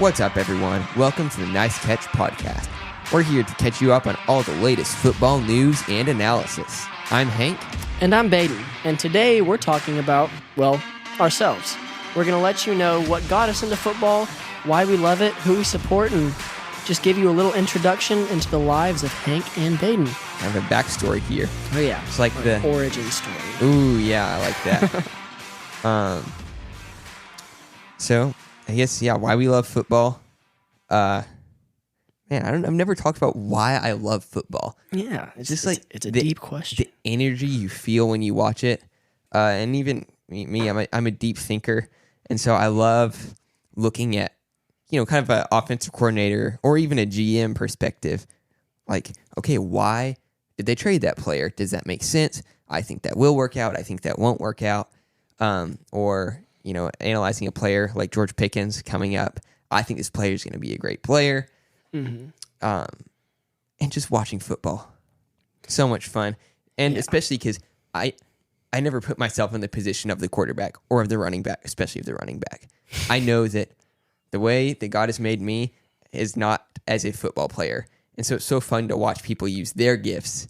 What's up, everyone? Welcome to the Nice Catch podcast. We're here to catch you up on all the latest football news and analysis. I'm Hank. And I'm Baden. And today we're talking about, well, ourselves. We're going to let you know what got us into football, why we love it, who we support, and just give you a little introduction into the lives of Hank and Baden. I have a backstory here. Oh, yeah. It's like the origin story. Ooh, yeah, I like that. So, I guess, why we love football. I've never talked about why I love football. Yeah, it's just like it's a deep question. The energy you feel when you watch it, and even me, I'm a deep thinker, and so I love looking at, kind of an offensive coordinator or even a GM perspective. Like, okay, why did they trade that player? Does that make sense? I think that will work out. I think that won't work out. Or analyzing a player like George Pickens coming up. I think this player is going to be a great player. Mm-hmm. And just watching football. So much fun. And especially because I never put myself in the position of the quarterback or of the running back, especially of the running back. I know that the way that God has made me is not as a football player. And so it's so fun to watch people use their gifts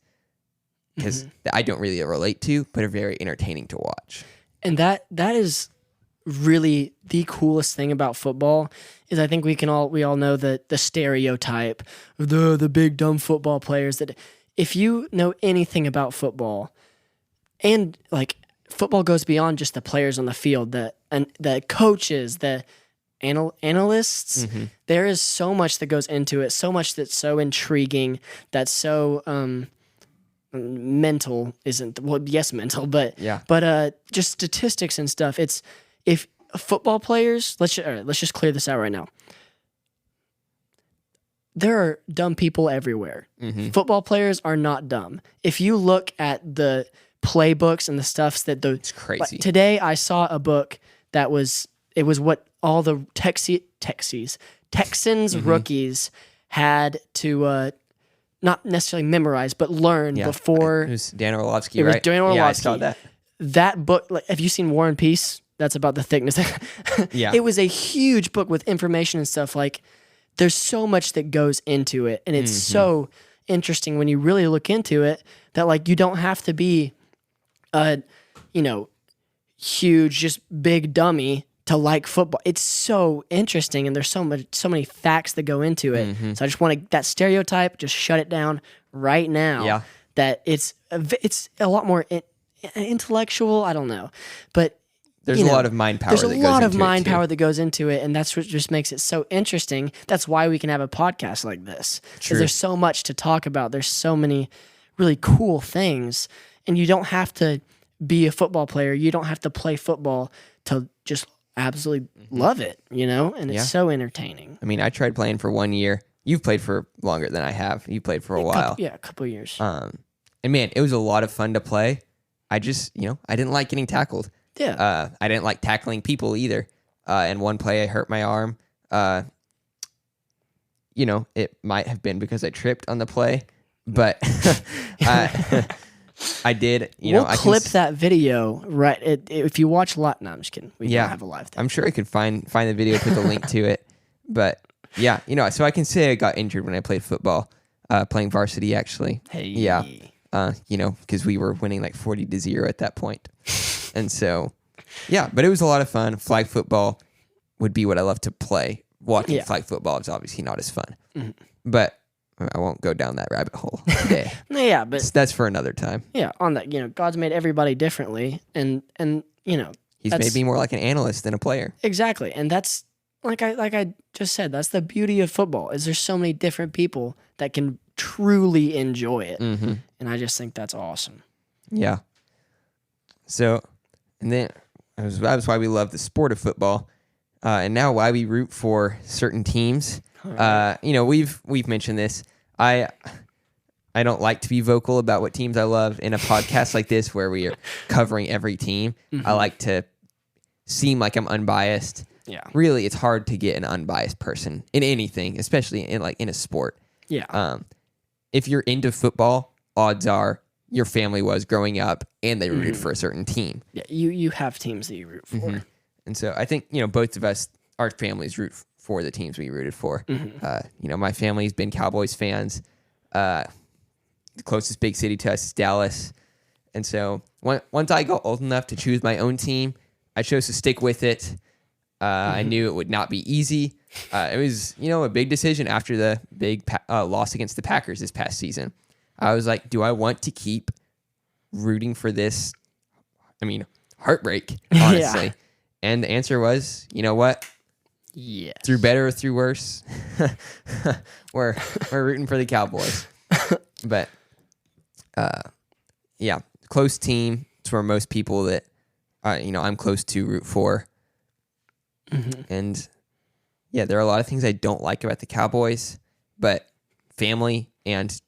because I don't really relate to, but are very entertaining to watch. And that is really the coolest thing about football is I think we all know the stereotype of the big dumb football players, that if you know anything about football, and like football goes beyond just the players on the field, the coaches, the analysts, there is so much that goes into it, so much that's so intriguing, that's so mental mental, but just statistics and stuff. It's if football players, let's just clear this out right now. There are dumb people everywhere. Football players are not dumb. If you look at the playbooks and the stuffs that it's crazy. Like today I saw a book that was what all the Texans rookies had to not necessarily memorize, but learn before. It was Dan Orlovsky, right? It was Dan Orlovsky. Yeah, I saw that. That book, have you seen War and Peace? That's about the thickness. Yeah. It was a huge book with information and stuff. Like, there's so much that goes into it, and it's so interesting when you really look into it that, like, you don't have to be a, huge, just big dummy to like football. It's so interesting, and there's so many facts that go into it. So I just want that stereotype, just shut it down right now. Yeah. That it's a lot more intellectual. I don't know, but there's a lot of mind power. There's a lot of mind power that goes into it, and that's what just makes it so interesting. That's why we can have a podcast like this, because there's so much to talk about. There's so many really cool things, and you don't have to be a football player. You don't have to play football to just absolutely love it, and it's so entertaining. I mean, I tried playing for 1 year. You've played for longer than I have. You played for a while. A couple of years. And man, it was a lot of fun to play. I just, I didn't like getting tackled. Yeah. I didn't like tackling people either. And one play, I hurt my arm. It might have been because I tripped on the play, but I did. We'll clip that video, right? If you watch a lot, no, I'm just kidding. We don't have a live thing. I'm sure I could find the video, put the link to it. But yeah, so I can say I got injured when I played football, playing varsity actually. Hey. Yeah. Because we were winning like 40-0 at that point. And so, but it was a lot of fun. Flag football would be what I love to play. Watching flag football is obviously not as fun. But I won't go down that rabbit hole today. But that's for another time. Yeah, on that, God's made everybody differently, and He's made me more like an analyst than a player. Exactly, and that's like I just said. That's the beauty of football. Is there's so many different people that can truly enjoy it, and I just think that's awesome. Yeah. So, and then that was why we love the sport of football, and now why we root for certain teams. Right. We've mentioned this. I don't like to be vocal about what teams I love in a podcast like this where we are covering every team. I like to seem like I'm unbiased. Yeah. Really, it's hard to get an unbiased person in anything, especially in a sport. Yeah. If you're into football, odds are your family was growing up and they rooted for a certain team. Yeah, you have teams that you root for. And so I think, both of us, our families root for the teams we rooted for. Mm-hmm. My family's been Cowboys fans. The closest big city to us is Dallas. And so once I got old enough to choose my own team, I chose to stick with it. I knew it would not be easy. It was, a big decision after the big loss against the Packers this past season. I was like, do I want to keep rooting for this? Heartbreak, honestly. Yeah. And the answer was, you know what? Yes. Through better or through worse, we're rooting for the Cowboys. But close team. It's where most people that I'm close to root for. Mm-hmm. And there are a lot of things I don't like about the Cowboys, but family and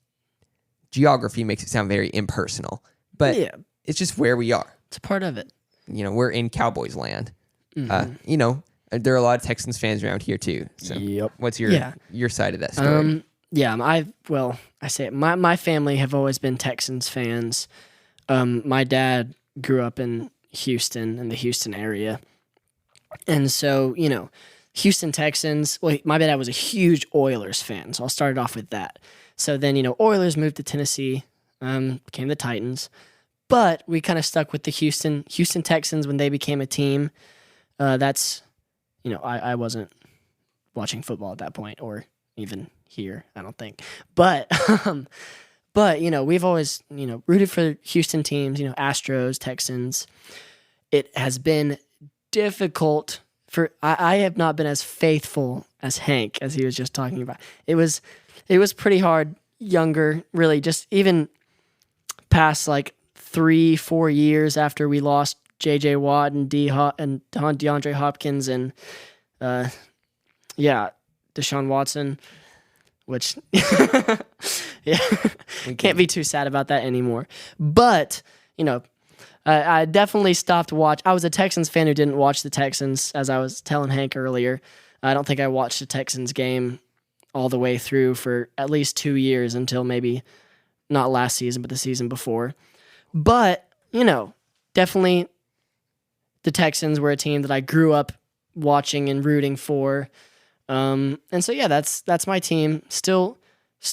geography makes it sound very impersonal. But it's just where we are. It's a part of it. We're in Cowboys land. Mm-hmm. There are a lot of Texans fans around here too. So what's your side of that story? I say it, my family have always been Texans fans. My dad grew up in Houston, in the Houston area. And so, Houston Texans, my dad was a huge Oilers fan, so I'll start it off with that. So then, Oilers moved to Tennessee, became the Titans. But we kind of stuck with the Houston Texans when they became a team. I wasn't watching football at that point, or even here, I don't think. But we've always, rooted for Houston teams, Astros, Texans. It has been difficult I have not been as faithful as Hank, as he was just talking about. It was pretty hard younger, really, just even past like 3-4 years after we lost J.J. Watt and DeAndre Hopkins and Deshaun Watson, which can't be too sad about that anymore. But I definitely stopped watch. I was a Texans fan who didn't watch the Texans, as I was telling Hank earlier. I don't think I watched the Texans game all the way through for at least 2 years until maybe not last season, but the season before. But, definitely the Texans were a team that I grew up watching and rooting for. And so, that's my team. Still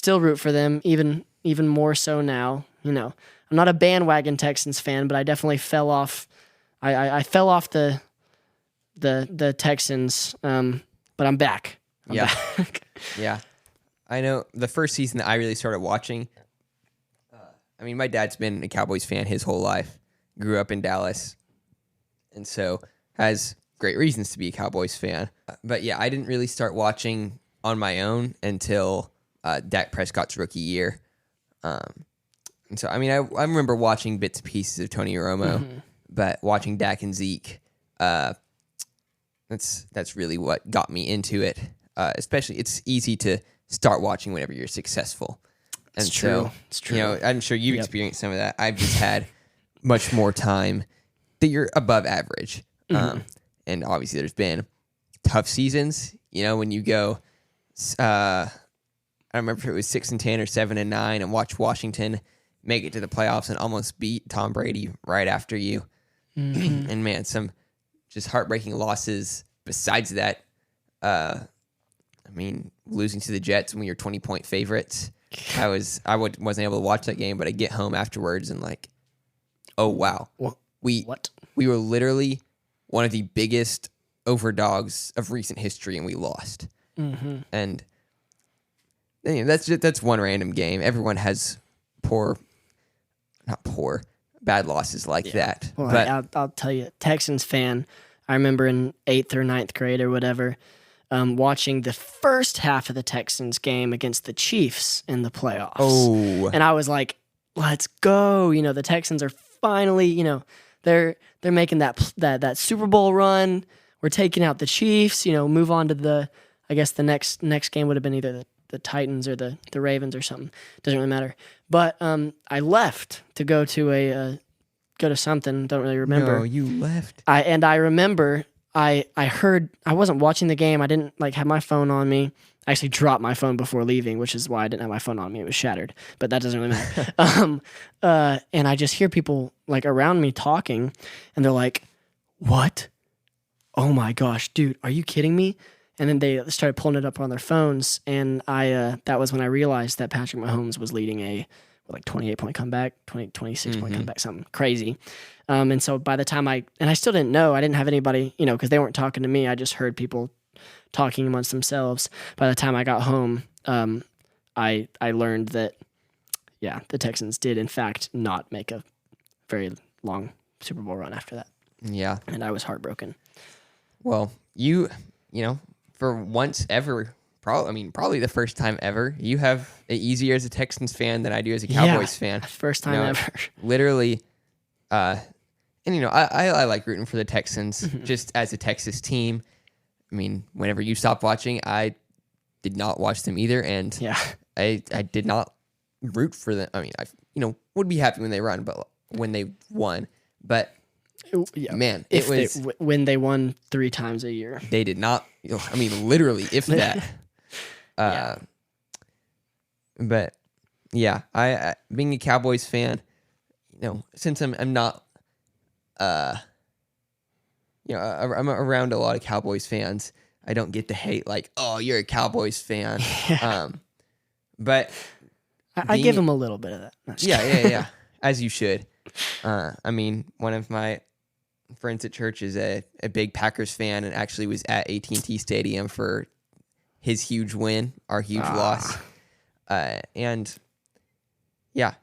root for them, even more so now, I'm not a bandwagon Texans fan, but I definitely fell off. I fell off the Texans, but I'm back. I'm back. Yeah. I know the first season that I really started watching, my dad's been a Cowboys fan his whole life, grew up in Dallas, and so has great reasons to be a Cowboys fan. But I didn't really start watching on my own until Dak Prescott's rookie year. And so, I remember watching bits and pieces of Tony Romo, but watching Dak and Zeke, that's really what got me into it. Especially, it's easy to start watching whenever you're successful. And it's true. It's true. I'm sure you've experienced some of that. I've just had much more time that you're above average. And obviously, there's been tough seasons. When you go, I don't remember if it was 6-10 or 7-9, and watch Washington make it to the playoffs and almost beat Tom Brady right after you. And man, some just heartbreaking losses besides that. Losing to the Jets when you're 20-point favorites. I wasn't able to watch that game, but I get home afterwards and like, oh wow. We were literally one of the biggest overdogs of recent history, and we lost. And that's one random game. Everyone has bad losses like that. Well, but I'll tell you, Texans fan, I remember in 8th or 9th grade or whatever, watching the first half of the Texans game against the Chiefs in the playoffs. Oh. And I was like, let's go. The Texans are finally, they're making that Super Bowl run. We're taking out the Chiefs, move on to the next game would have been either the Titans or the Ravens or something. Doesn't really matter. But I left to go to something. Don't really remember. No, you left. I remember I heard, I wasn't watching the game. I didn't have my phone on me. I actually dropped my phone before leaving, which is why I didn't have my phone on me. It was shattered, but that doesn't really matter. And I just hear people around me talking, and they're like, "What? Oh my gosh, dude, are you kidding me?" and then they started pulling it up on their phones, and that was when I realized that Patrick Mahomes was leading a 28-point comeback, 26-point comeback, something crazy. And so by the time I still didn't know, I didn't have anybody, because they weren't talking to me. I just heard people talking amongst themselves. By the time I got home, I learned that, the Texans did in fact not make a very long Super Bowl run after that. Yeah. And I was heartbroken. Well, for once ever, probably the first time ever, you have it easier as a Texans fan than I do as a Cowboys fan. First time ever. Literally, and I like rooting for the Texans just as a Texas team. I mean, whenever you stop watching, I did not watch them either, and I did not root for them. I mean, I would be happy when they run, but when they won, but. Man, when they won 3 times a year. They did not. I mean, literally, if that. But yeah, I being a Cowboys fan, since I'm not, I'm around a lot of Cowboys fans. I don't get to hate like, oh, you're a Cowboys fan. But I give them a little bit of that. Yeah, as you should. I mean, one of my friends at church is a big Packers fan and actually was at AT&T Stadium for his huge win, our huge loss. And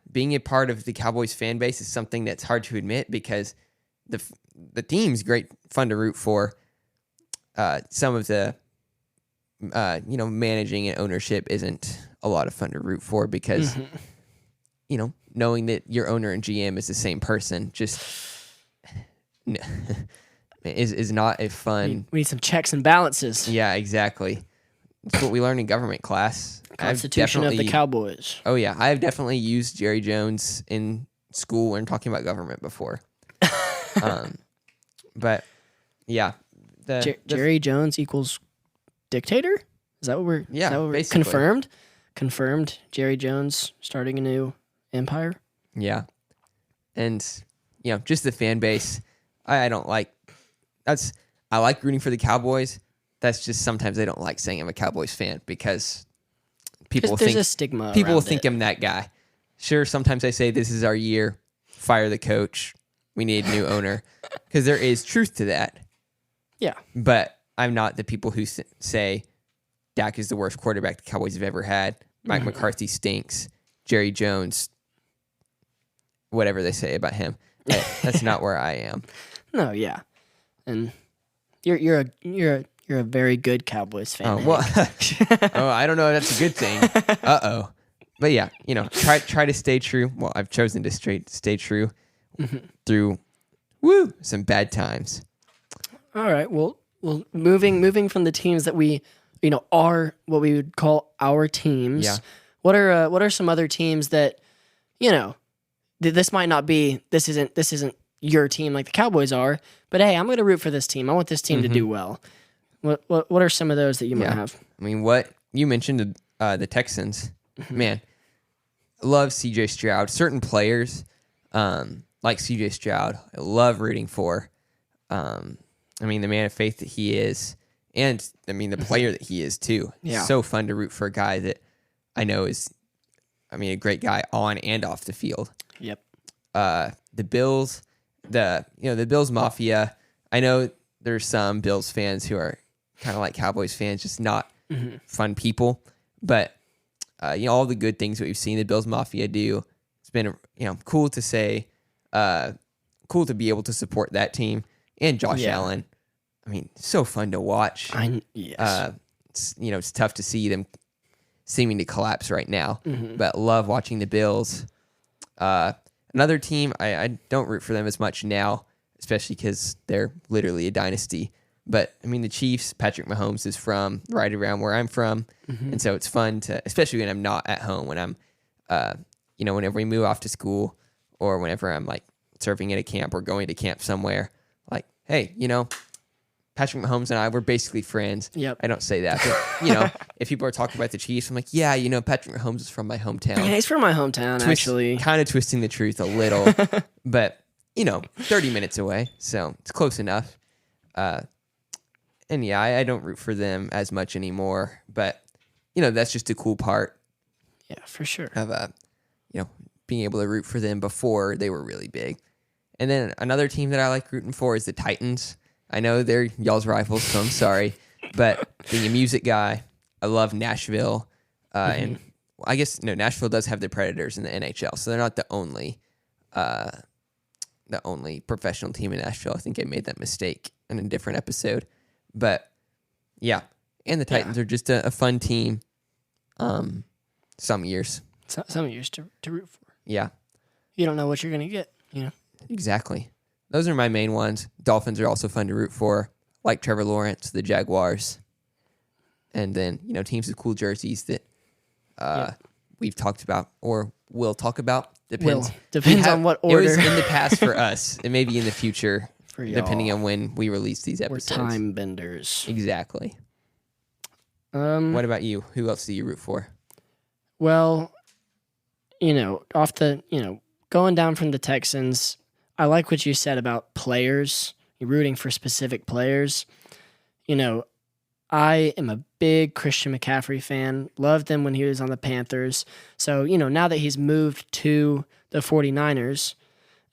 being a part of the Cowboys fan base is something that's hard to admit because the team's great fun to root for. Some of the managing and ownership isn't a lot of fun to root for because knowing that your owner and GM is the same person just is not a fun. We need some checks and balances. Yeah, exactly. That's what we learned in government class. Constitution of the Cowboys. Oh yeah, I have definitely used Jerry Jones in school when talking about government before. But yeah, Jerry Jones equals dictator. Is that what we're? Yeah, is that what we're confirmed. Confirmed. Jerry Jones starting a new empire. Yeah, and just the fan base. I don't like. I like rooting for the Cowboys. That's just sometimes I don't like saying I'm a Cowboys fan because people there's think a stigma. People will think I'm that guy. Sure, sometimes I say this is our year. Fire the coach. We need a new owner because there is truth to that. Yeah, but I'm not the people who say Dak is the worst quarterback the Cowboys have ever had. Mike McCarthy stinks. Jerry Jones, whatever they say about him. That's not where I am. No, yeah, and you're a very good Cowboys fan. Oh well, I don't know if that's a good thing. But yeah, try to stay true. Well, I've chosen to stay true through some bad times. All right. Well, moving from the teams that we are what we would call our teams. Yeah. What are some other teams that this might not be this isn't your team like the Cowboys are, but hey, I'm going to root for this team. I want this team to do well. What are some of those that you might have? I mean, what you mentioned the Texans, man, love CJ Stroud. Certain players like CJ Stroud, I love rooting for. I mean, the man of faith that he is, and I mean the player that he is too. Yeah. So fun to root for a guy that I know is, a great guy on and off the field. Yep. The Bills, the Bills Mafia. I know there's some Bills fans who are kind of like Cowboys fans, just not fun people. But all the good things that we've seen the Bills Mafia do, it's been cool to say, cool to be able to support that team and Josh Allen. I mean, so fun to watch. Yes. It's tough to see them seeming to collapse right now, but love watching the Bills. Another team, I don't root for them as much now, especially because they're literally a dynasty. But, the Chiefs, Patrick Mahomes is from right around where I'm from. And so it's fun to, especially when I'm not at home, when I'm, whenever we move off to school or whenever I'm like serving at a camp or going to camp somewhere, like, hey, Patrick Mahomes and I, we're basically friends. Yep. I don't say that, but, if people are talking about the Chiefs, I'm like, yeah, Patrick Mahomes is from my hometown. Yeah, he's from my hometown, actually. Kind of twisting the truth a little, but, 30 minutes away, so it's close enough. And yeah, I don't root for them as much anymore, but that's just a cool part Yeah, for sure. of being able to root for them before they were really big. And then another team that I like rooting for is the Titans. I know they're y'all's rivals, so I'm sorry, but being a music guy, I love Nashville, and I guess Nashville does have the Predators in the NHL, so they're not the only professional team in Nashville. I think I made that mistake in a different episode, but yeah, and the Titans are just a fun team. Some years, some years to root for. Yeah, you don't know what you're gonna get. Exactly. Those are my main ones. Dolphins are also fun to root for, like Trevor Lawrence, the Jaguars, and then teams with cool jerseys that we've talked about or will talk about. Depends on what order. It was in the past for us. It may be in the future, for y'all. Depending on when we release these episodes. We're time benders. Exactly. What about you? Who else do you root for? Well, going down from the Texans, I like what you said about players. You're rooting for specific players. I am a big Christian McCaffrey fan. Loved him when he was on the Panthers. So, now that he's moved to the 49ers,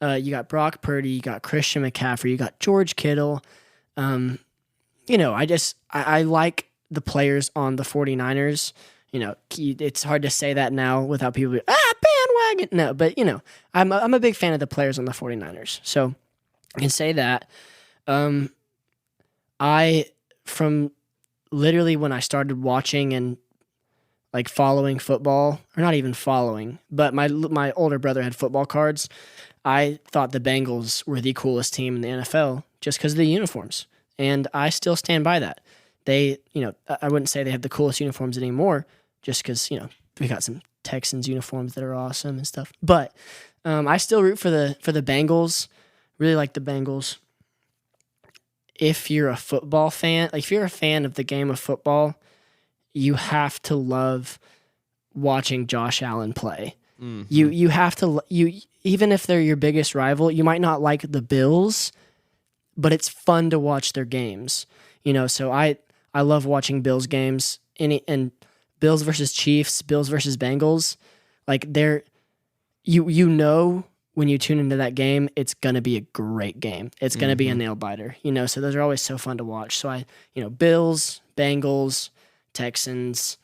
you got Brock Purdy, you got Christian McCaffrey, you got George Kittle. I like the players on the 49ers. It's hard to say that now without people bandwagon. No, but I'm a big fan of the players on the 49ers. So I can say that. From literally when I started watching and like following football, or not even following, but my older brother had football cards. I thought the Bengals were the coolest team in the NFL just because of the uniforms. And I still stand by that. They, I wouldn't say they have the coolest uniforms anymore just because, we got some Texans uniforms that are awesome and stuff. But I still root for the Bengals. Really like the Bengals. If you're a football fan, like if you're a fan of the game of football, you have to love watching Josh Allen play. Mm-hmm. You have to even if they're your biggest rival, you might not like the Bills, but it's fun to watch their games. So I love watching Bills games. And Bills versus Chiefs, Bills versus Bengals, like when you tune into that game, it's gonna be a great game. It's gonna be a nail biter. So those are always so fun to watch. So Bills, Bengals, Texans.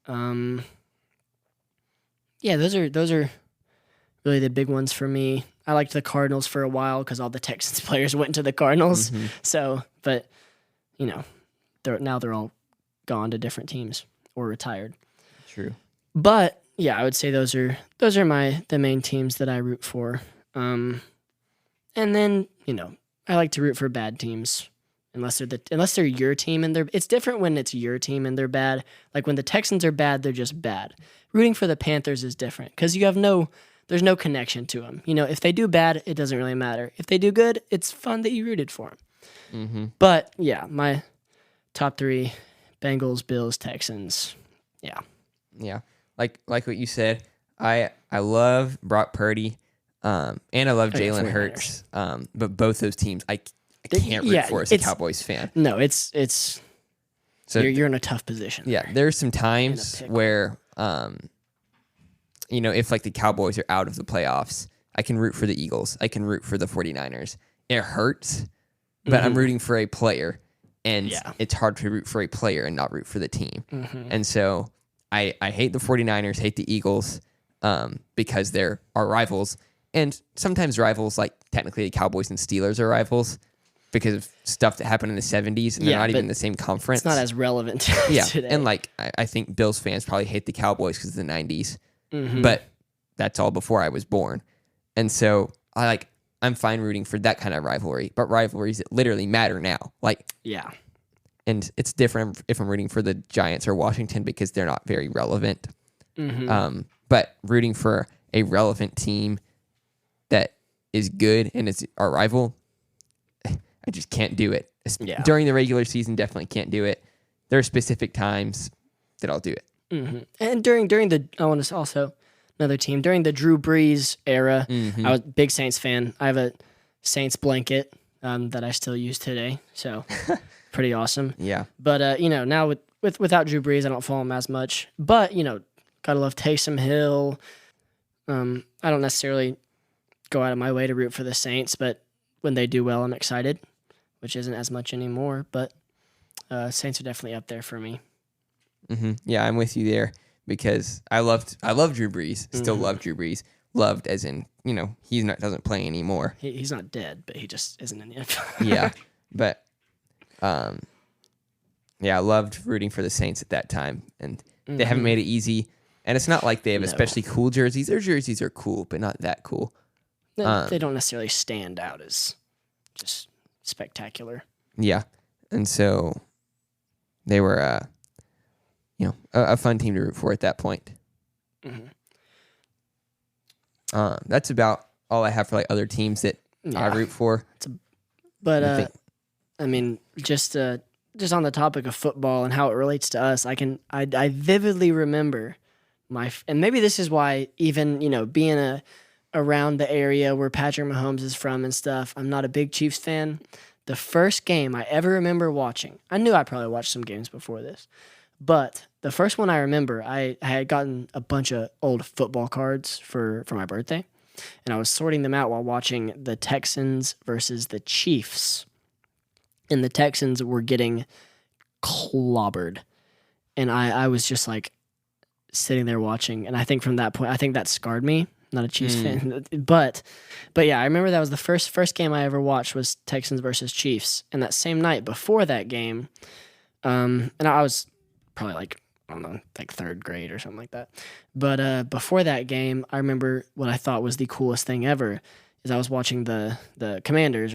Those are really the big ones for me. I liked the Cardinals for a while because all the Texans players went to the Cardinals. Mm-hmm. So, but they're all gone to different teams or retired. True. But yeah, I would say those are the main teams that I root for. And then I like to root for bad teams unless they're your team and it's different when it's your team and they're bad. Like when the Texans are bad, they're just bad. Rooting for the Panthers is different because there's no connection to them. If they do bad, it doesn't really matter. If they do good, it's fun that you rooted for them. Mm-hmm. But yeah, my top three: Bengals, Bills, Texans. Yeah. Yeah. Like what you said, I love Brock Purdy, and I love Jalen Hurts. But both those teams, I can't root for as a Cowboys fan. No, it's so you're in a tough position. Yeah, there's some times where, if like the Cowboys are out of the playoffs, I can root for the Eagles. I can root for the 49ers. It hurts, but I'm rooting for a player, and it's hard to root for a player and not root for the team. Mm-hmm. And so I hate the 49ers, hate the Eagles, because they're our rivals. And sometimes rivals, like technically the Cowboys and Steelers are rivals because of stuff that happened in the 70s, and they're not even in the same conference. It's not as relevant today. And like I think Bills fans probably hate the Cowboys because of the 90s, but that's all before I was born. And so I'm fine rooting for that kind of rivalry, but rivalries that literally matter now. And it's different if I'm rooting for the Giants or Washington because they're not very relevant. Mm-hmm. But rooting for a relevant team that is good and is our rival, I just can't do it. During the regular season, definitely can't do it. There are specific times that I'll do it. Mm-hmm. And during I want to also another team during the Drew Brees era. I was a big Saints fan. I have a Saints blanket that I still use today. So. pretty awesome. Yeah. But now without Drew Brees, I don't follow him as much. But gotta love Taysom Hill. I don't necessarily go out of my way to root for the Saints, but when they do well, I'm excited, which isn't as much anymore. But Saints are definitely up there for me. Mm-hmm. Yeah, I'm with you there because I love Drew Brees. Still love Drew Brees. Loved as in doesn't play anymore. He's not dead, but he just isn't in the NFL. Yeah, but I loved rooting for the Saints at that time, and they haven't made it easy. And it's not like they have especially cool jerseys. Their jerseys are cool, but not that cool. They don't necessarily stand out as just spectacular. Yeah, and so they were a fun team to root for at that point. Mm-hmm. That's about all I have for like other teams that I root for. But I mean, just on the topic of football and how it relates to us, I vividly remember and maybe this is why even being around the area where Patrick Mahomes is from and stuff, I'm not a big Chiefs fan. The first game I ever remember watching, I knew I probably watched some games before this, but the first one I remember, I had gotten a bunch of old football cards for my birthday, and I was sorting them out while watching the Texans versus the Chiefs. And the Texans were getting clobbered. And I was just like sitting there watching. And I think from that point, I think that scarred me. Not a Chiefs fan. But yeah, I remember that was the first game I ever watched was Texans versus Chiefs. And that same night before that game, and I was probably like, I don't know, like third grade or something like that. But before that game, I remember what I thought was the coolest thing ever is I was watching the Commanders.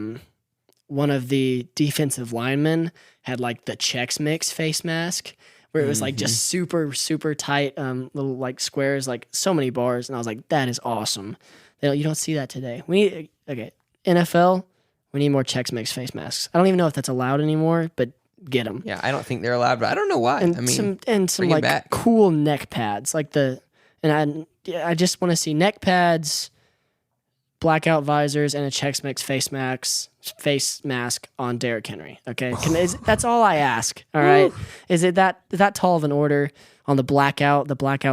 One of the defensive linemen had like the Chex Mix face mask where it was like just super, super tight little like squares, like so many bars. And I was like, that is awesome. You don't see that today. NFL, we need more Chex Mix face masks. I don't even know if that's allowed anymore, but get them. Yeah, I don't think they're allowed, but I don't know why. And some like cool neck pads, like I just want to see neck pads, blackout visors, and a Chex Mix face mask on Derrick Henry. Okay, that's all I ask. All right, is it that tall of an order on the blackout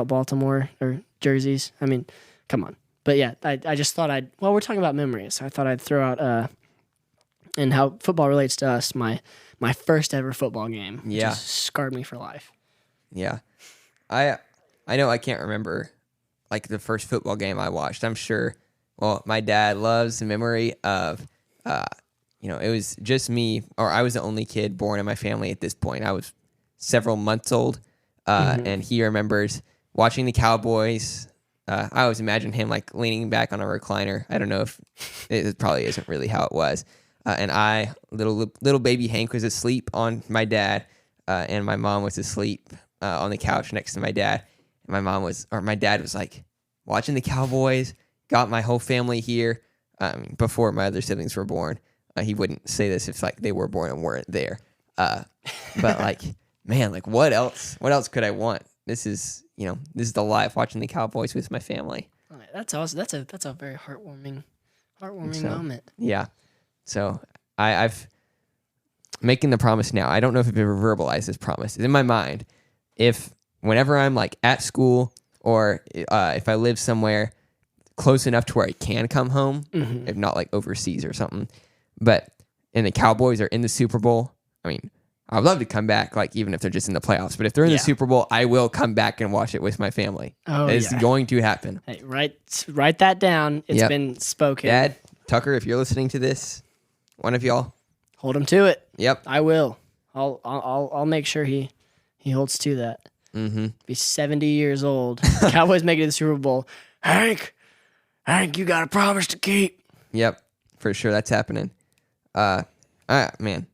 Baltimore or jerseys? I mean, come on. But yeah, I just thought we're talking about memories. I thought I'd throw out and how football relates to us. My first ever football game. Yeah, just scarred me for life. Yeah, I know I can't remember like the first football game I watched. I'm sure. Well, my dad loves the memory of, it was just me, or I was the only kid born in my family at this point. I was several months old, and he remembers watching the Cowboys. I always imagine him like leaning back on a recliner. I don't know if it probably isn't really how it was. And little baby Hank was asleep on my dad, and my mom was asleep on the couch next to my dad. And my dad was like watching the Cowboys. Got my whole family here before my other siblings were born. He wouldn't say this if like they were born and weren't there. But like, man, like what else? What else could I want? This is the life watching the Cowboys with my family. All right, that's awesome. That's a very heartwarming moment. Yeah. So I've making the promise now. I don't know if I've ever verbalized this promise. It's in my mind. If whenever I'm like at school or if I live somewhere close enough to where I can come home, if not like overseas or something. But and the Cowboys are in the Super Bowl. I mean, I'd love to come back, like even if they're just in the playoffs. But if they're in the Super Bowl, I will come back and watch it with my family. Oh, it's going to happen. Hey, write that down. It's been spoken. Dad, Tucker, if you're listening to this, one of y'all, hold him to it. Yep, I will. I'll make sure he holds to that. Be 70 years old. Cowboys make it to the Super Bowl. Hank, you got a promise to keep. Yep, for sure. That's happening. Man,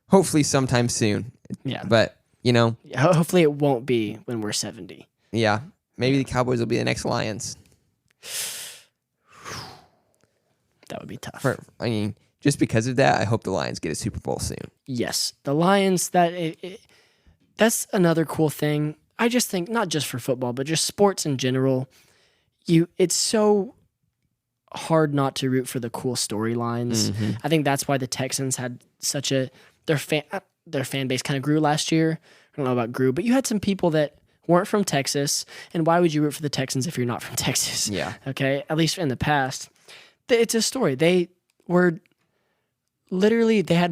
hopefully sometime soon. Yeah. But, hopefully it won't be when we're 70. Yeah. Maybe the Cowboys will be the next Lions. That would be tough. Just because of that, I hope the Lions get a Super Bowl soon. Yes. The Lions, that's another cool thing. I just think, not just for football, but just sports in general, it's so hard not to root for the cool storylines. I think that's why the Texans had such the their fan base kind of grew last year. I don't know about grew, but you had some people that weren't from Texas. And why would you root for the Texans if you're not from Texas? Yeah. Okay. At least in the past. It's a story. They had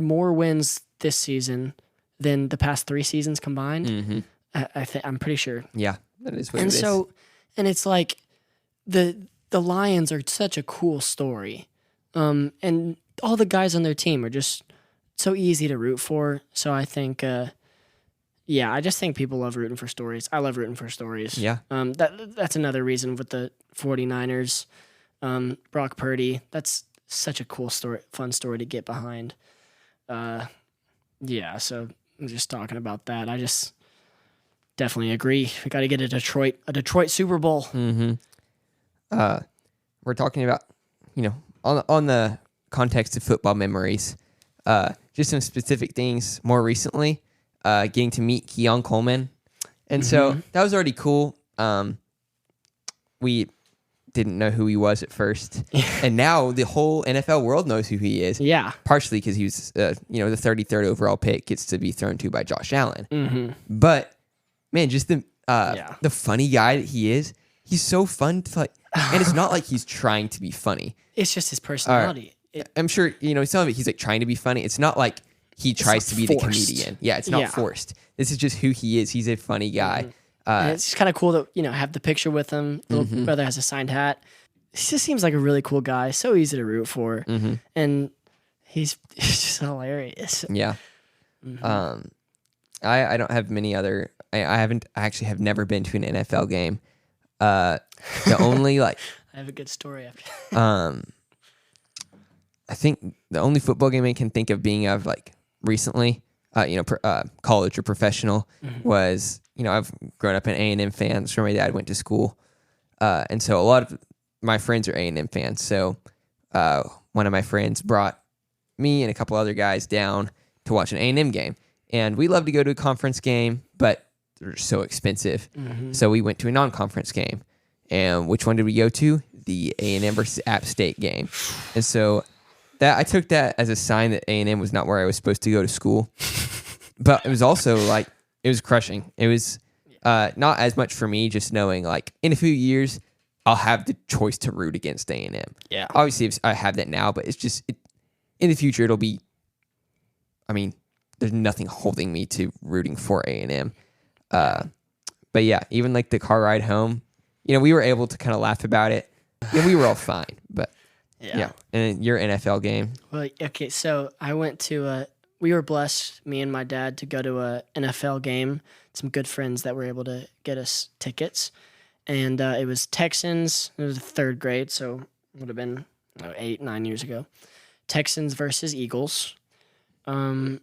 more wins this season than the past 3 seasons combined. Mm-hmm. I'm pretty sure. Yeah, that is what And it is. so, and it's like the Lions are such a cool story. And all the guys on their team are just so easy to root for. So I think, I just think people love rooting for stories. I love rooting for stories. Yeah. That's another reason with the 49ers, Brock Purdy. That's such a cool story, fun story to get behind. So I'm just talking about that. I just definitely agree. We got to get a Detroit Super Bowl. Mm-hmm. We're talking about, on the context of football memories, just some specific things more recently, getting to meet Keon Coleman. And so that was already cool. We didn't know who he was at first. And now the whole NFL world knows who he is. Yeah. Partially because he was, the 33rd overall pick gets to be thrown to by Josh Allen. Mm-hmm. But, man, just the funny guy that he is, he's so fun to like, and it's not like he's trying to be funny. It's just his personality. I'm sure, some of it he's like trying to be funny. It's not like he tries to be forced. the comedian. Yeah, it's not forced. This is just who he is. He's a funny guy. Mm-hmm. And it's kind of cool to, have the picture with him. Little brother has a signed hat. He just seems like a really cool guy. So easy to root for. Mm-hmm. And he's just hilarious. Yeah. Mm-hmm. I don't have many other, I actually have never been to an NFL game. The only I have a good story after. I think the only football game I can think of being of like recently, college or professional was, I've grown up an A&M fan. That's where my dad went to school. And so a lot of my friends are A&M fans. So one of my friends brought me and a couple other guys down to watch an A&M game. And we love to go to a conference game, but they're so expensive. Mm-hmm. So we went to a non-conference game. And which one did we go to? The A&M versus App State game. And so I took that as a sign that A&M was not where I was supposed to go to school. But it was also like, it was crushing. It was not as much for me, just knowing like in a few years, I'll have the choice to root against A&M. Yeah. Obviously, I have that now, but it's just, in the future, it'll be, there's nothing holding me to rooting for A&M. But yeah, even like the car ride home, we were able to kind of laugh about it. We were all fine, but yeah. And your NFL game. Well, okay, so I went to we were blessed, me and my dad, to go to a NFL game. Some good friends that were able to get us tickets. And it was Texans. It was 3rd grade, so it would have been 8, 9 years ago. Texans versus Eagles. At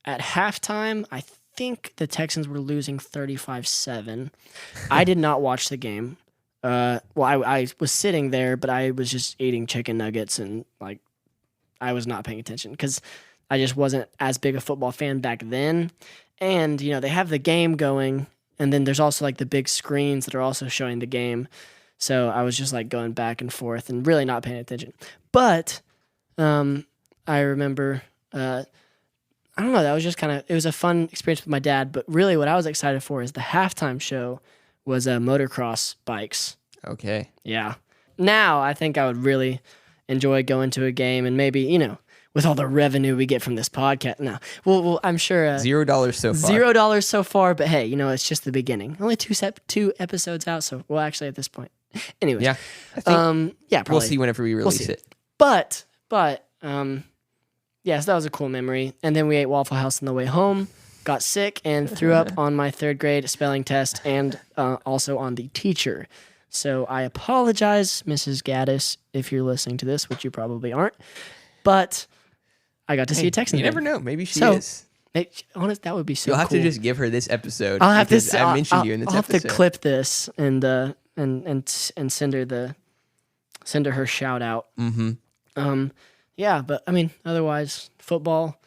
halftime, I think the Texans were losing 35-7. I did not watch the game. I was sitting there, but I was just eating chicken nuggets and like I was not paying attention because I just wasn't as big a football fan back then. And, they have the game going, and then there's also like the big screens that are also showing the game. So I was just like going back and forth and really not paying attention. But I remember, I don't know, that was just it was a fun experience with my dad. But really what I was excited for is the halftime show was motocross bikes. Okay. Yeah. Now I think I would really enjoy going to a game and maybe, with all the revenue we get from this podcast. No, well I'm sure $0 so far. $0 so far, but hey, it's just the beginning. Only two episodes out, so actually at this point. Anyways. Yeah. I think probably. We'll see whenever we release it. But so that was a cool memory. And then we ate Waffle House on the way home. Got sick and threw up on my 3rd grade spelling test and also on the teacher. So I apologize, Mrs. Gaddis, if you're listening to this, which you probably aren't. But I got to see a Texan. You never know. Maybe she is. Honest, that would be so cool. You'll have to just give her this episode. I'll have to. I mentioned you in this episode. I'll have to clip this and send her her shout out. Mm-hmm. Yeah, but otherwise, football,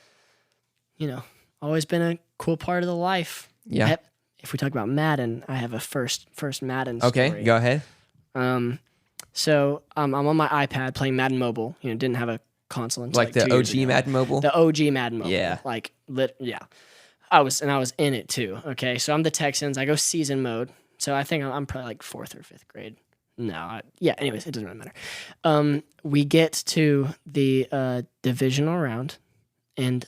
always been a cool part of the life. Yeah. If we talk about Madden, I have a first Madden story. Okay, go ahead. So I'm on my iPad playing Madden Mobile. Didn't have a console until Like the 2 years OG ago. Madden Mobile? The OG Madden Mobile. Yeah. Like, yeah. I was in it too. Okay, so I'm the Texans. I go season mode. So I think I'm probably like 4th or 5th grade. No, anyways, it doesn't really matter. We get to the divisional round, and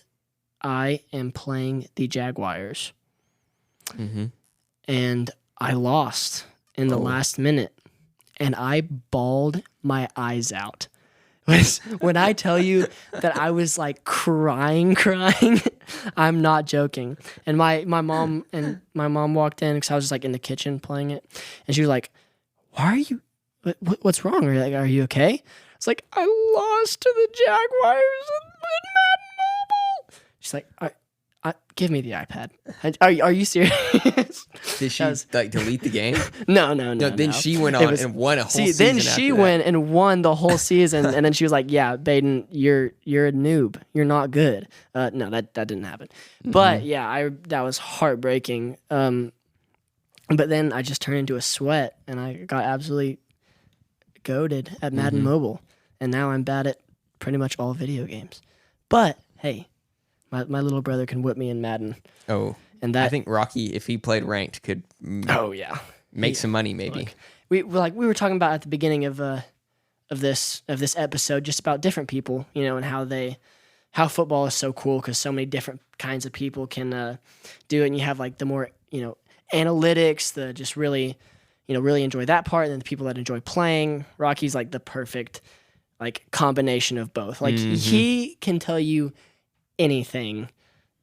I am playing the Jaguars. Mm-hmm. And I lost in the last minute, and I bawled my eyes out. When I tell you that I was like crying, I'm not joking. And my mom walked in because I was just like in the kitchen playing it, and she was like, "Why are you? What's wrong? Are you okay?" It's like, "I lost to the Jaguars in Madden Mobile." She's like, "Give me the iPad." Are you serious? Did she delete the game? No. Then she went on and won a whole season. Then she went and won the whole season, and then she was like, "Yeah, Baden, you're a noob. You're not good." No, that didn't happen. Mm-hmm. But yeah, that was heartbreaking. But then I just turned into a sweat, and I got absolutely goated at Madden Mobile, and now I'm bad at pretty much all video games. But hey, my little brother can whip me in Madden. Oh, and I think Rocky, if he played ranked, could make some money maybe. We were talking about at the beginning of this episode, just about different people, and how football is so cool because so many different kinds of people can do it, and you have like the more analytics, the just really enjoy that part, and then the people that enjoy playing. Rocky's like the perfect like combination of both. Like he can tell you anything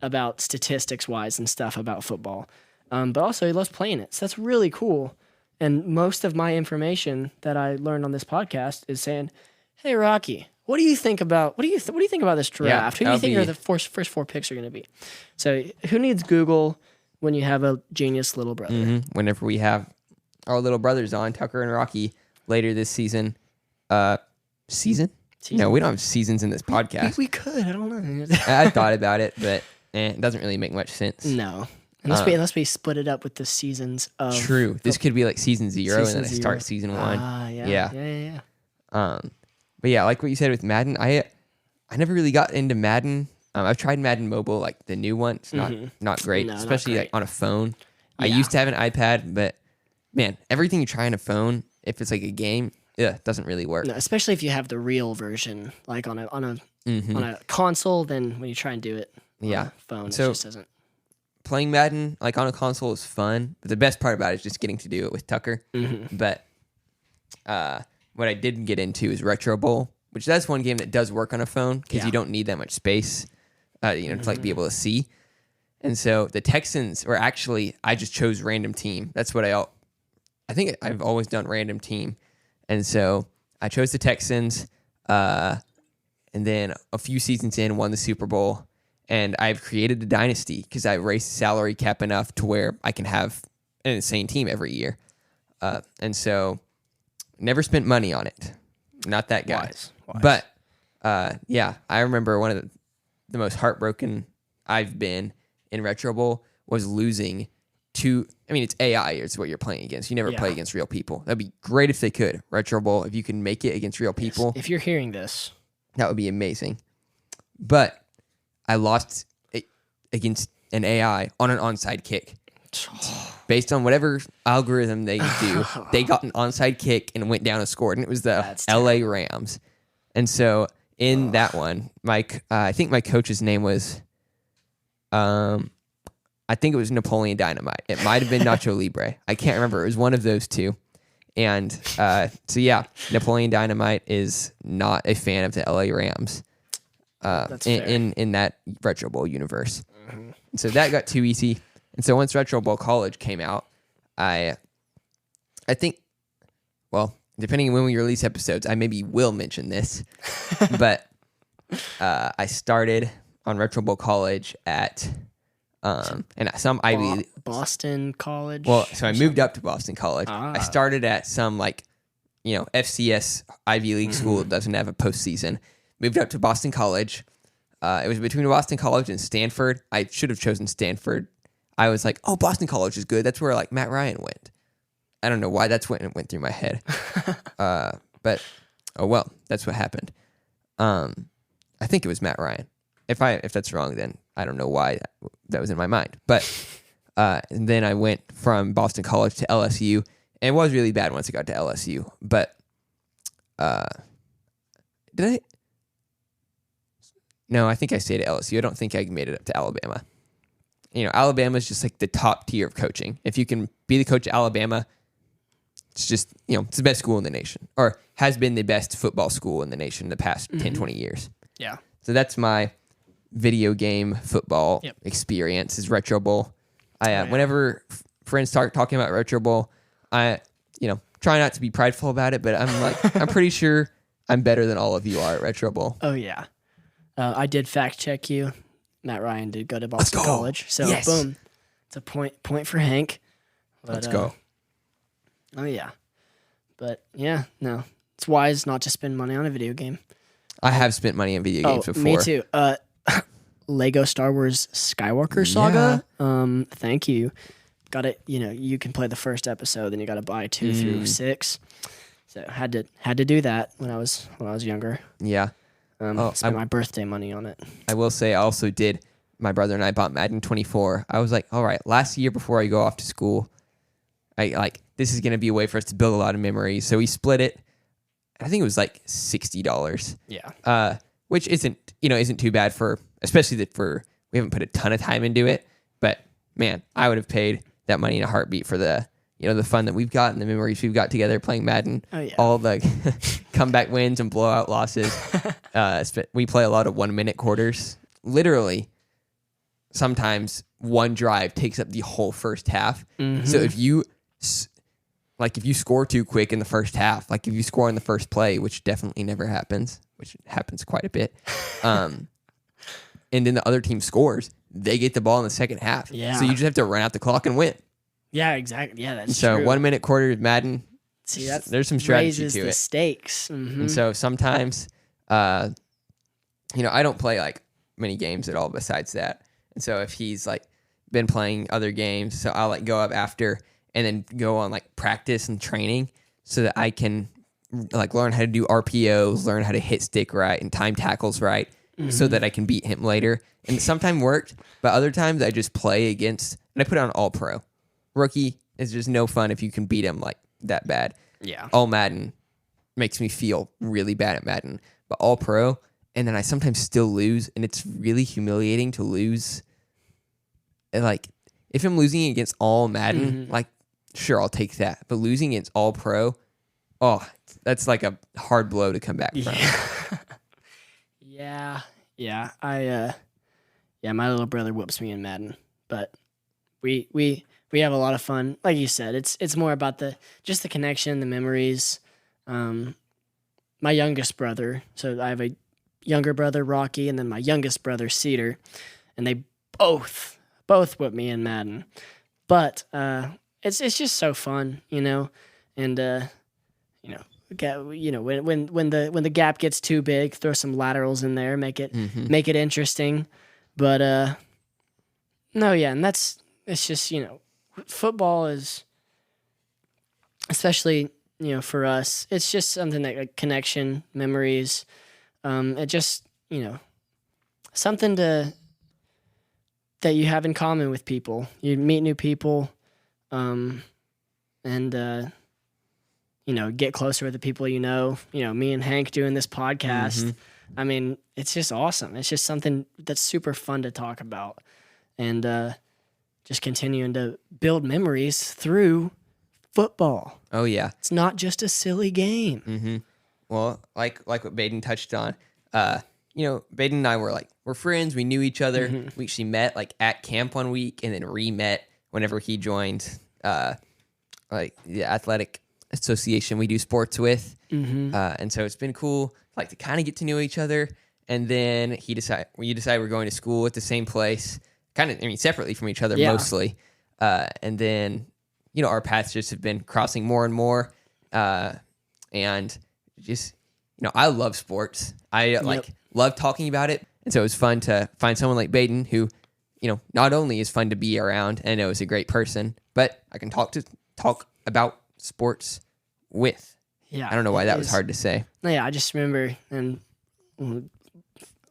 about statistics wise and stuff about football, but also he loves playing it, so that's really cool. And most of my information that I learned on this podcast is saying, "Hey Rocky, what do you think about this draft? Who do you think the first 4 picks are going to be?" So who needs Google when you have a genius little brother? Whenever we have our little brothers on, Tucker and Rocky, later this season. Season? No, we don't have seasons in this podcast. We could. I don't know. I thought about it, but it doesn't really make much sense. No. Unless we split it up with the seasons of... True. This could be like season 0 and then they start season 1. Yeah. But yeah, like what you said with Madden, I never really got into Madden. I've tried Madden Mobile, like the new one. It's not great, especially like on a phone. Yeah. I used to have an iPad, but man, everything you try on a phone, if it's like a game, doesn't really work. No, especially if you have the real version, like on a console. Then when you try and do it on a phone, it just doesn't. Playing Madden like on a console is fun, but the best part about it is just getting to do it with Tucker. But what I didn't get into is Retro Bowl, which that's one game that does work on a phone because you don't need that much space, to like be able to see. And so the Texans were actually, I just chose random team. That's what I think I've always done random team. And so I chose the Texans, and then a few seasons in, won the Super Bowl. And I've created a dynasty because I raised the salary cap enough to where I can have an insane team every year. And so never spent money on it. Not that guy. Wise. But I remember one of the most heartbroken I've been in Retro Bowl was losing to, it's AI is what you're playing against. You never play against real people. That'd be great if they could. Retro Bowl, if you can make it against real people. If you're hearing this. That would be amazing. But I lost against an AI on an onside kick. Based on whatever algorithm they do, they got an onside kick and went down and scored, and it was the LA Rams. And so in that one, I think my coach's name was, I think it was Napoleon Dynamite. It might have been Nacho Libre. I can't remember. It was one of those two. And Napoleon Dynamite is not a fan of the LA Rams. In that Retro Bowl universe. And so that got too easy. And so once Retro Bowl College came out, I think, well, depending on when we release episodes, I maybe will mention this, but I started on Retro Bowl College at and some Ivy Boston College. Well, so I moved up to Boston College. I started at some FCS Ivy League school that doesn't have a postseason. Moved up to Boston College. It was between Boston College and Stanford. I should have chosen Stanford. I was like, oh, Boston College is good. That's where Matt Ryan went. I don't know why that's what went through my head. But oh well, that's what happened. I think it was Matt Ryan. If that's wrong, then I don't know why that was in my mind. But and then I went from Boston College to LSU, and it was really bad once I got to LSU. But did I? No, I think I stayed at LSU. I don't think I made it up to Alabama. Alabama is just like the top tier of coaching. If you can be the coach at Alabama, it's just, it's the best school in the nation, or has been the best football school in the nation in the past 10, 20 years. Yeah. So that's my video game football experience is Retro Bowl. Whenever friends start talking about Retro Bowl, I try not to be prideful about it, but I'm pretty sure I'm better than all of you are at Retro Bowl. Oh, yeah. I did fact check you. Matt Ryan did go to Boston College. So, boom. It's a point for Hank. But, Let's go. Oh, yeah. But, yeah, no. It's wise not to spend money on a video game. I have spent money on video games before. Me too. Lego Star Wars Skywalker Saga. Yeah. Thank you. Got it. You can play the first episode, then you got to buy 2 through 6. So had to do that when I was younger. Yeah. Spent my birthday money on it. I will say I also did. My brother and I bought Madden 24. I was like, all right, last year before I go off to school, this is going to be a way for us to build a lot of memories. So we split it. I think it was like $60. Yeah. Which isn't too bad especially we haven't put a ton of time into it. But man, I would have paid that money in a heartbeat for the fun that we've got and the memories we've got together playing Madden. Oh, yeah. All the comeback wins and blowout losses. We play a lot of 1-minute quarters. Literally, sometimes one drive takes up the whole first half. Mm-hmm. So if you score too quick in the first half, like if you score in the first play, which definitely never happens, which happens quite a bit, and then the other team scores, they get the ball in the second half. Yeah. So you just have to run out the clock and win. Yeah, exactly. Yeah, that's true. So 1-minute quarter Madden. See, there's some strategy raises to the it. Stakes. Mm-hmm. And so sometimes, I don't play like many games at all besides that. And so if he's like been playing other games, so I'll like go up after and then go on like practice and training so that I can like learn how to do RPOs, learn how to hit stick right and time tackles right, so that I can beat him later. And it sometimes worked, but other times I just play against, and I put on all pro. Rookie is just no fun if you can beat him like that bad. Yeah. All Madden makes me feel really bad at Madden, but all pro, and then I sometimes still lose, and it's really humiliating to lose. And like, if I'm losing against all Madden, like, sure, I'll take that. But losing against all pro, that's like a hard blow to come back from. Yeah. My little brother whoops me in Madden, but we have a lot of fun. Like you said, it's more about the connection, the memories. My youngest brother, so I have a younger brother, Rocky, and then my youngest brother, Cedar, and they both whip me in Madden. But it's just so fun, and when the gap gets too big, throw some laterals in there, make it interesting. But and it's just football is, especially for us, it's just something that like connection, memories. It just something that you have in common with people. You meet new people, and get closer with the people me and Hank doing this podcast. I mean, it's just awesome. It's just something that's super fun to talk about, and just continuing to build memories through football. Oh yeah, it's not just a silly game. Well, like what Baden touched on, Baden and I we're friends. We knew each other. We actually met like at camp one week, and then re-met whenever he joined like the athletic association we do sports with. And so it's been cool like to kind of get to know each other. And then you decide we're going to school at the same place, separately from each other mostly. And then our paths just have been crossing more and more. And just I love sports. I love talking about it. And so it was fun to find someone like Baden who not only is fun to be around and is a great person, but I can talk about sports with. Yeah. I don't know why that was hard to say. No, yeah, I just remember, and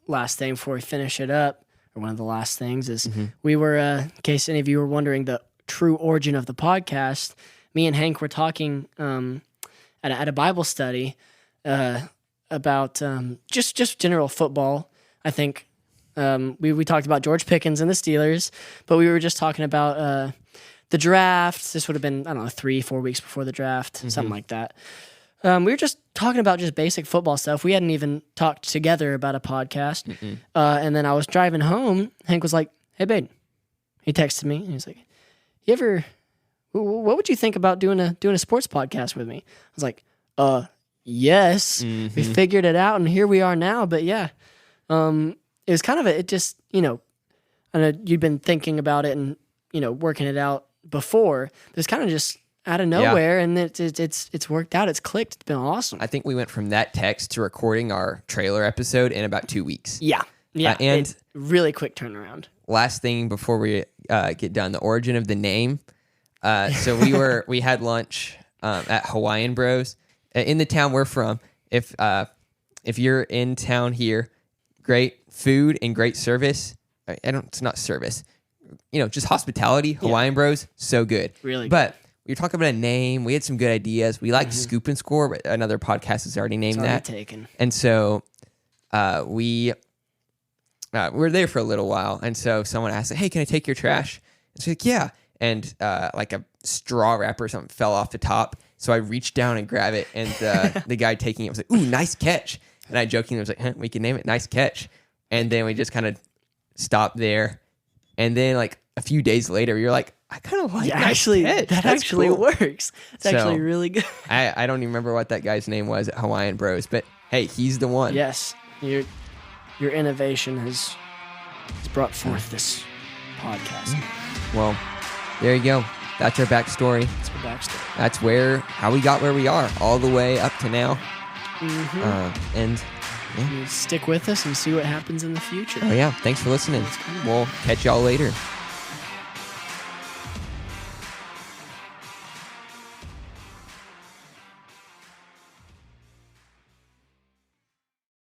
last thing before we finish it up, or one of the last things, is we were, in case any of you were wondering the true origin of the podcast, me and Hank were talking at a Bible study about just general football. I think we talked about George Pickens and the Steelers, but we were just talking about the draft. This would have been, I don't know, 3-4 weeks before the draft, something like that. We were just talking about just basic football stuff. We hadn't even talked together about a podcast. And then I was driving home. Hank was like, "Hey, Baden." He texted me and he's like, what would you think about doing a sports podcast with me? I was like, yes. We figured it out and here we are now. But yeah, it was kind of it just, I know you'd been thinking about it and, working it out before. It was kind of just out of nowhere, and it's worked out. It's clicked. It's been awesome. I think we went from that text to recording our trailer episode in about 2 weeks. Yeah. And really quick turnaround. Last thing before we get done, the origin of the name. So we had lunch at Hawaiian Bros in the town we're from. If you're in town here, great food and great service. It's not service. Just hospitality. Hawaiian Bros, so good. Really good. But we were talking about a name. We had some good ideas. We liked Scoop and Score, but another podcast has already named that. Taken. And so we were there for a little while. And so someone asked, "Hey, can I take your trash?" And she's like, "Yeah." And like a straw wrapper or something fell off the top. So I reached down and grabbed it. And the guy taking it was like, "Ooh, nice catch." And I jokingly was like, "We can name it Nice Catch." And then we just kind of stopped there. And then like a few days later, we were like, "I kind of like Nice Catch. That That's actually cool." works. It's actually really good. I don't even remember what that guy's name was at Hawaiian Bros, but hey, he's the one. Yes, your innovation has brought forth this podcast. Well, there you go. That's our backstory. That's our backstory. That's how we got where we are, all the way up to now. And You stick with us and see what happens in the future. oh yeah, thanks for listening. We'll catch y'all later.